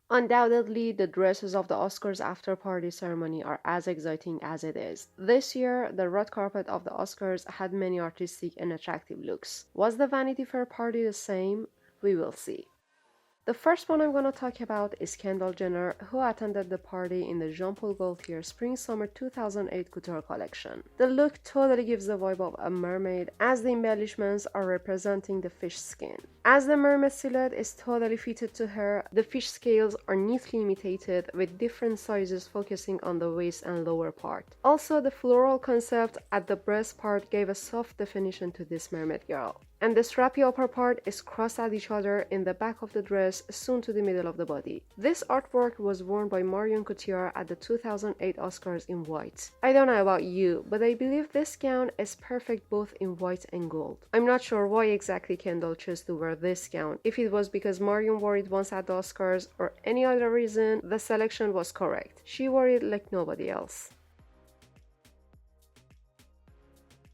Undoubtedly, the dresses of the Oscars after party ceremony are as exciting as it is. This year, the red carpet of the Oscars had many artistic and attractive looks. Was the Vanity Fair party the same? We will see. The first one I'm going to talk about is Kendall Jenner, who attended the party in the Jean Paul Gaultier Spring-Summer 2008 couture collection. The look totally gives the vibe of a mermaid, as the embellishments are representing the fish skin. As the mermaid silhouette is totally fitted to her, the fish scales are neatly imitated with different sizes focusing on the waist and lower part. Also, the floral concept at the breast part gave a soft definition to this mermaid girl. And the strappy upper part is crossed at each other in the back of the dress, soon to the middle of the body. This artwork was worn by Marion at the 2008 Oscars in white. I don't know about you, but I believe this gown is perfect both in white and gold. I'm not sure why exactly Kendall chose to wear this gown. If it was because Marion wore it once at the Oscars or any other reason, the selection was correct. She wore it like nobody else.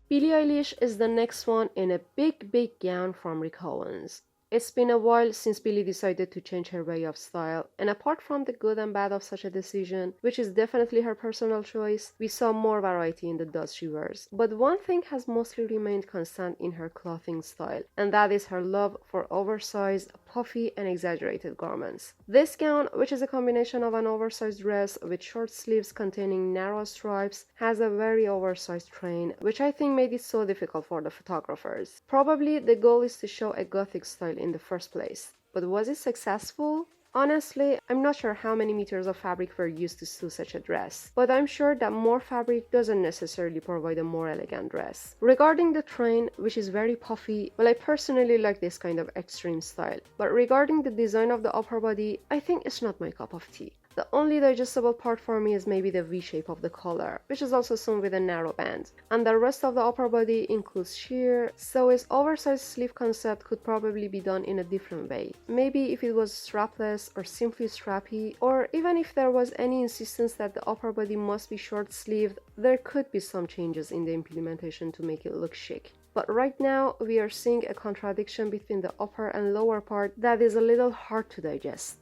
Billie Eilish is the next one in a big gown from Rick Owens. It's been a while since Billie decided to change her way of style, and apart from the good and bad of such a decision, which is definitely her personal choice, we saw more variety in the dust she wears. But one thing has mostly remained constant in her clothing style, and that is her love for oversized, puffy, and exaggerated garments. This gown, which is a combination of an oversized dress with short sleeves containing narrow stripes, has a very oversized train, which I think made it so difficult for the photographers. Probably the goal is to show a gothic style in the first place. But was it successful? Honestly, I'm not sure how many meters of fabric were used to sew such a dress, but I'm sure that more fabric doesn't necessarily provide a more elegant dress. Regarding the train, which is very puffy, well, I personally like this kind of extreme style, but regarding the design of the upper body, I think it's not my cup of tea. The only digestible part for me is maybe the V shape of the collar, which is also sewn with a narrow band, and the rest of the upper body includes sheer, so its oversized sleeve concept could probably be done in a different way. Maybe if it was strapless or simply strappy, or even if there was any insistence that the upper body must be short-sleeved, there could be some changes in the implementation to make it look chic. But right now, we are seeing a contradiction between the upper and lower part that is a little hard to digest.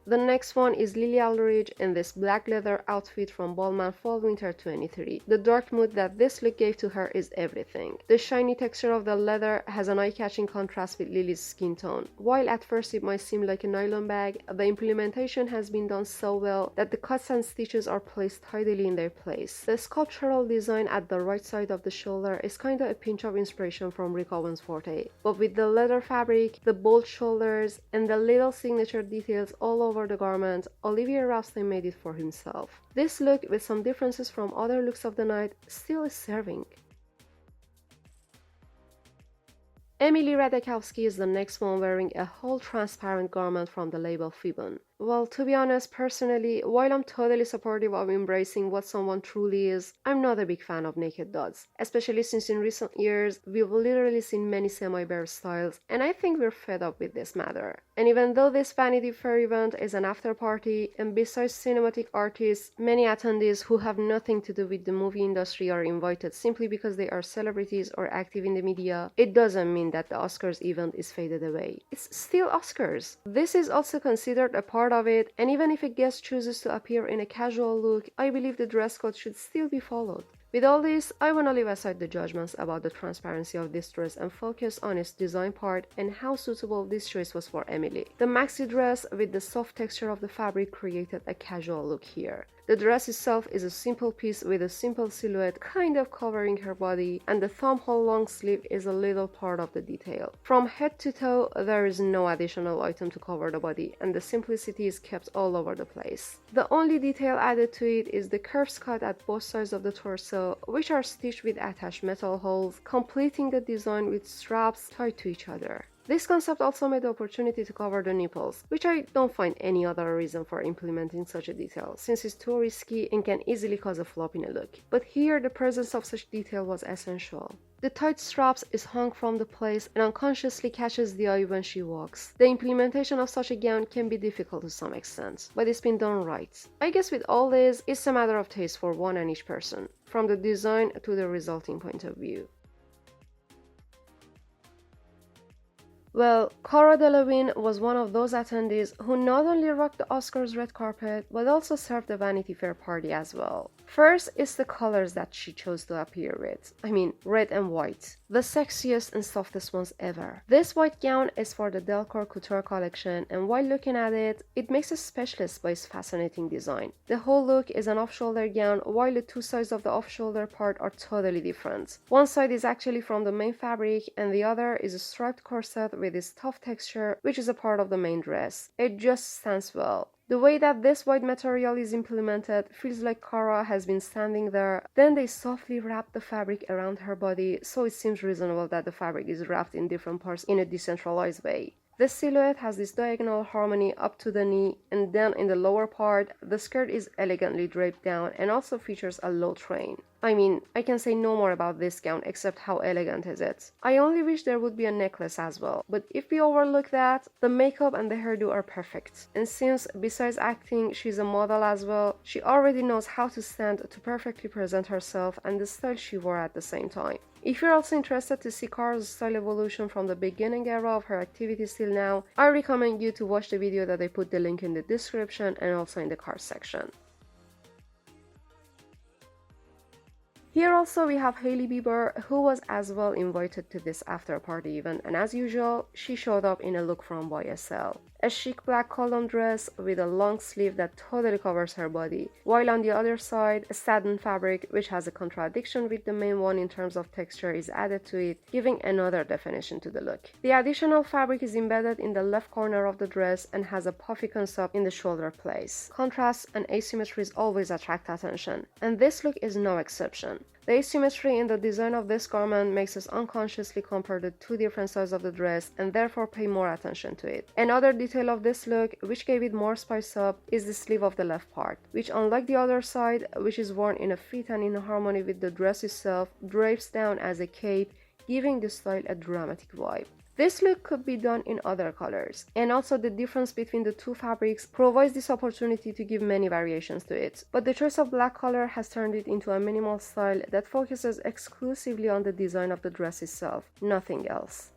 The next one is Lily Aldridge in this black leather outfit from Ballman Fall Winter 23. The dark mood that this look gave to her is everything. The shiny texture of the leather has an eye-catching contrast with Lily's skin tone. While at first it might seem like a nylon bag, the implementation has been done so well that the cuts and stitches are placed tidily in their place. The sculptural design at the right side of the shoulder is kinda a pinch of inspiration from Rick Owens' forte, but with the leather fabric, the bold shoulders, and the little signature details all over the garment, Olivia Rousteing made it for himself. This look, with some differences from other looks of the night, still is serving. Emily Ratajkowski is the next one wearing a whole transparent garment from the label Fibon. Well, to be honest, personally, while I'm totally supportive of embracing what someone truly is, I'm not a big fan of naked duds, especially since in recent years, we've literally seen many semi-bare styles, and I think we're fed up with this matter. And even though this Vanity Fair event is an after party, and besides cinematic artists, many attendees who have nothing to do with the movie industry are invited simply because they are celebrities or active in the media, it doesn't mean that the Oscars event is faded away. It's still Oscars. This is also considered a part of it, and even if a guest chooses to appear in a casual look, I believe the dress code should still be followed. With all this, I want to leave aside the judgments about the transparency of this dress and focus on its design part and how suitable this choice was for Emily. The maxi dress with the soft texture of the fabric created a casual look here. The dress itself is a simple piece with a simple silhouette kind of covering her body, and the thumb-hole long sleeve is a little part of the detail. From head to toe, there is no additional item to cover the body, and the simplicity is kept all over the place. The only detail added to it is the curves cut at both sides of the torso, which are stitched with attached metal holes, completing the design with straps tied to each other. This concept also made the opportunity to cover the nipples, which I don't find any other reason for implementing such a detail, since it's too risky and can easily cause a flop in a look. But here, the presence of such detail was essential. The tight straps is hung from the place and unconsciously catches the eye when she walks. The implementation of such a gown can be difficult to some extent, but it's been done right. I guess with all this, it's a matter of taste for one and each person, from the design to the resulting point of view. Well, Cara Delevingne was one of those attendees who not only rocked the Oscars red carpet, but also served the Vanity Fair party as well. First is the colors that she chose to appear with. I mean, red and white. The sexiest and softest ones ever. This white gown is for the Delcourt Couture collection, and while looking at it, it makes it specialist by its fascinating design. The whole look is an off-shoulder gown, while the two sides of the off-shoulder part are totally different. One side is actually from the main fabric, and the other is a striped corset with its tough texture, which is a part of the main dress. It just stands well. The way that this white material is implemented feels like Cora has been standing there, then they softly wrap the fabric around her body, so it seems reasonable that the fabric is wrapped in different parts in a decentralized way. The silhouette has this diagonal harmony up to the knee, and then in the lower part, the skirt is elegantly draped down and also features a low train. I mean, I can say no more about this gown except how elegant is it. I only wish there would be a necklace as well, but if we overlook that, the makeup and the hairdo are perfect. And since, besides acting, she's a model as well, she already knows how to stand to perfectly present herself and the style she wore at the same time. If you're also interested to see Cara's style evolution from the beginning era of her activities till now, I recommend you to watch the video that I put the link in the description and also in the card section. Here also we have Hailey Bieber, who was as well invited to this after party event, and as usual, she showed up in a look from YSL. A chic black column dress with a long sleeve that totally covers her body, while on the other side, a satin fabric which has a contradiction with the main one in terms of texture is added to it, giving another definition to the look. The additional fabric is embedded in the left corner of the dress and has a puffy concept in the shoulder place. Contrast and asymmetries always attract attention, and this look is no exception. The asymmetry in the design of this garment makes us unconsciously compare the two different sides of the dress and therefore pay more attention to it. Another detail of this look, which gave it more spice up, is the sleeve of the left part, which unlike the other side, which is worn in a fit and in harmony with the dress itself, drapes down as a cape, giving the style a dramatic vibe. This look could be done in other colors, and also the difference between the two fabrics provides this opportunity to give many variations to it. But the choice of black color has turned it into a minimal style that focuses exclusively on the design of the dress itself, nothing else.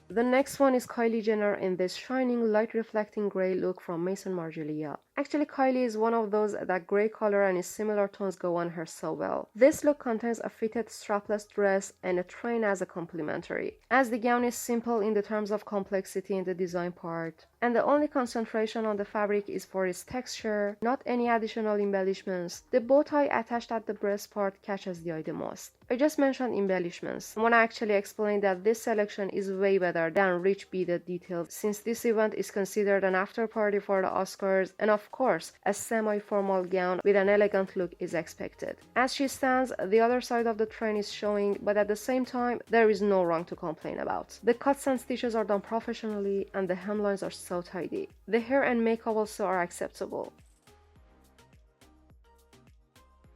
The next one is Kylie Jenner in this shining light reflecting grey look from Maison Margiela. Actually, Kylie is one of those that grey color and its similar tones go on her so well. This look contains a fitted strapless dress and a train as a complementary, as the gown is simple in the terms of complexity in the design part, and the only concentration on the fabric is for its texture, not any additional embellishments. The bow tie attached at the breast part catches the eye the most. I just mentioned embellishments. I want to actually explain that this selection is way better than rich beaded details, since this event is considered an after party for the Oscars, and of course, a semi-formal gown with an elegant look is expected. As she stands, the other side of the train is showing, but at the same time, there is no wrong to complain about. The cuts and stitches are done professionally, and the hemlines are so tidy. The hair and makeup also are acceptable.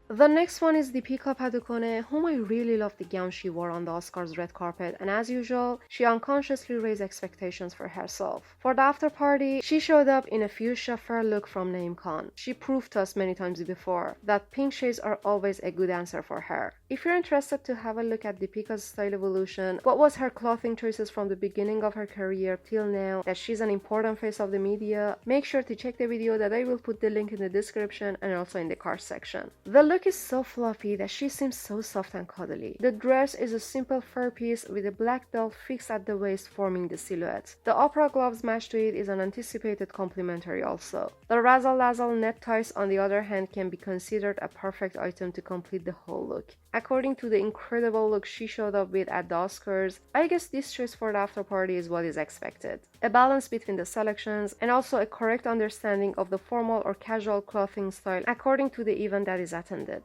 The next one is Deepika Padukone, whom I really loved the gown she wore on the Oscars red carpet, and as usual, she unconsciously raised expectations for herself. For the after party, she showed up in a fuchsia fair look from Naeem Khan. She proved to us many times before that pink shades are always a good answer for her. If you're interested to have a look at Deepika's style evolution, what was her clothing choices from the beginning of her career till now, that she's an important face of the media, make sure to check the video that I will put the link in the description and also in the card section. The look is so fluffy that she seems so soft and cuddly. The dress is a simple fur piece with a black belt fixed at the waist forming the silhouette. The opera gloves matched to it is an anticipated complimentary also. The razzle-dazzle net ties on the other hand can be considered a perfect item to complete the whole look. According to the incredible look she showed up with at the Oscars, I guess this choice for the after party is what is expected. A balance between the selections and also a correct understanding of the formal or casual clothing style according to the event that is attended.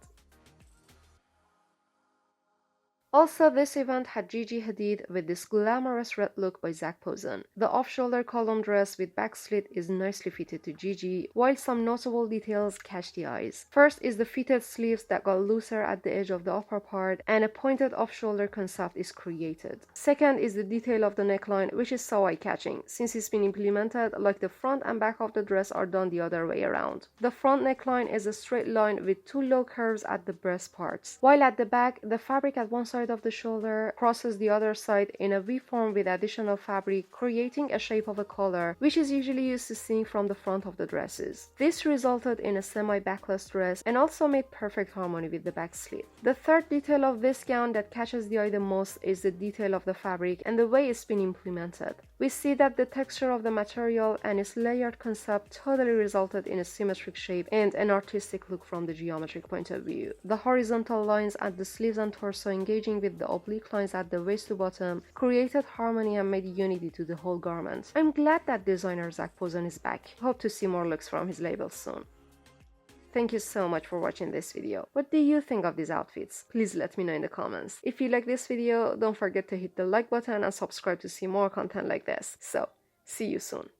Also, this event had Gigi Hadid with this glamorous red look by Zac Posen. The off-shoulder column dress with back slit is nicely fitted to Gigi, while some notable details catch the eyes. First is the fitted sleeves that got looser at the edge of the upper part, and a pointed off-shoulder concept is created. Second is the detail of the neckline, which is so eye-catching, since it's been implemented like the front and back of the dress are done the other way around. The front neckline is a straight line with two low curves at the breast parts, while at the back, the fabric at one side side of the shoulder, crosses the other side in a V form with additional fabric, creating a shape of a collar, which is usually used to seeing from the front of the dresses. This resulted in a semi-backless dress and also made perfect harmony with the back slit. The third detail of this gown that catches the eye the most is the detail of the fabric and the way it's been implemented. We see that the texture of the material and its layered concept totally resulted in a symmetric shape and an artistic look from the geometric point of view. The horizontal lines at the sleeves and torso engaging with the oblique lines at the waist to bottom created harmony and made unity to the whole garment. I'm glad that designer Zac Posen is back. Hope to see more looks from his label soon. Thank you so much for watching this video. What do you think of these outfits? Please let me know in the comments. If you like this video, don't forget to hit the like button and subscribe to see more content like this. So, see you soon.